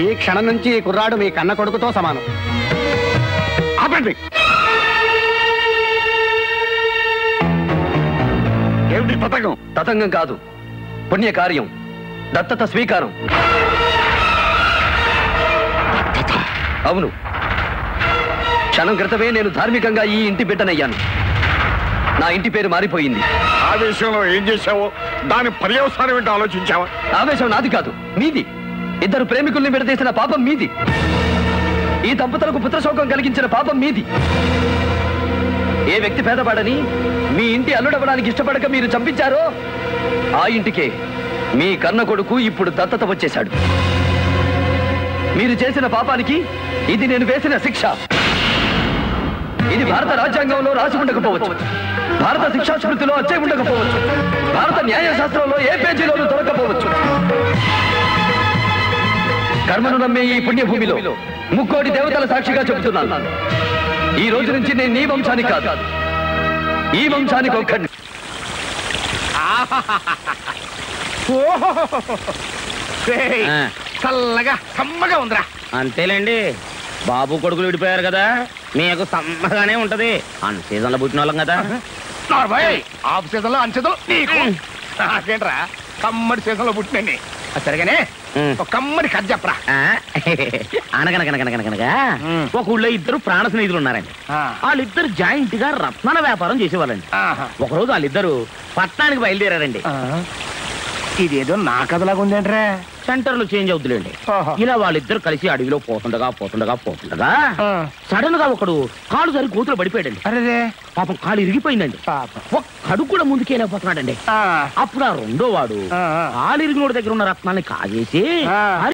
ఈ క్షణం నుంచి ఈ కుర్రాడు మీ కన్న కొడుకుతో సమానం. ఆపండి. ఏమిటి తతంగం? తతంగం కాదు, పుణ్యకార్యం, దత్తత స్వీకారం. అవును, క్షణం క్రితమే నేను ధార్మికంగా ఈ ఇంటి బిడ్డనయ్యాను. నా ఇంటి పేరు మారిపోయింది. ఆవేశంలో ఏం చేశావో దాని పర్యవసానం ఏంటో ఆలోచించావా? ఆవేశం నాది కాదు, మీది. ఇద్దరు ప్రేమికుల్ని విడదీసిన పాపం మీది. ఈ దంపతులకు పుత్రశోకం కలిగించిన పాపం మీది. ఏ వ్యక్తి పేదవాడని మీ ఇంటి అల్లుడవ్వడానికి ఇష్టపడక మీరు చంపించారో ఆ ఇంటికే మీ కన్న కొడుకు ఇప్పుడు దత్తత వచ్చేశాడు. మీరు చేసిన పాపానికి ఇది నేను వేసిన శిక్ష. ఇది భారత రాజ్యాంగంలో రాసి ఉండకపోవచ్చు, భారత శిక్షా స్మృతిలో వచ్చే ఉండకపోవచ్చు, భారత న్యాయశాస్త్రంలో ఏ పేజీలోనూ దొరకపోవచ్చు. కర్మను నమ్మే ఈ పుణ్యభూమిలో ముక్కోటి దేవతల సాక్షిగా చెబుతున్నాను, ఈ రోజు నుంచి నేను నీ వంశానికి కాదు, ఈ వంశానికి ఒక్కడిని. చల్లగా సమ్మగా ఉందిరా. అంతేలేండి, బాబు కొడుకులు విడిపోయారు కదా, మీకు సమ్మగానే ఉంటది. అన్ సీజన్ లో పుట్టిన వాళ్ళం కదా. ఆఫ్ సీజన్ లో అన్ సీజన్ నీకు నాకేంట్రా, కమ్మడి సీజన్ లో పుట్టినండి. సరిగానే ఒక కమ్మడి కథ చెప్పరా. అనగనగనగనగనగా ఒక ఊళ్ళో ఇద్దరు ప్రాణ స్నేహితులు ఉన్నారండి. వాళ్ళిద్దరు జాయింట్ గా రత్నాల వ్యాపారం చేసేవాళ్ళండి. ఒకరోజు వాళ్ళిద్దరు పట్టణానికి బయలుదేరారండి. ఇదేదో నా కథలాగా ఉందేంట్రా. సెంటర్లు చేంజ్ అవుతులేండి. ఇలా వాళ్ళిద్దరు కలిసి అడవిలో పోతుండగా సడన్ గా ఒకడు కాలు సరి కూతురు పడిపోయాడండి. అరే పాపం కాలు ఇరిగిపోయిందండి. ఒక్కడు కూడా ముందుకెళ్ళిపోతున్నాడండి. అప్పుడు ఆ రెండో వాడు కాలు ఇరిగినోడి దగ్గర ఉన్న రత్నాన్ని కాజేసి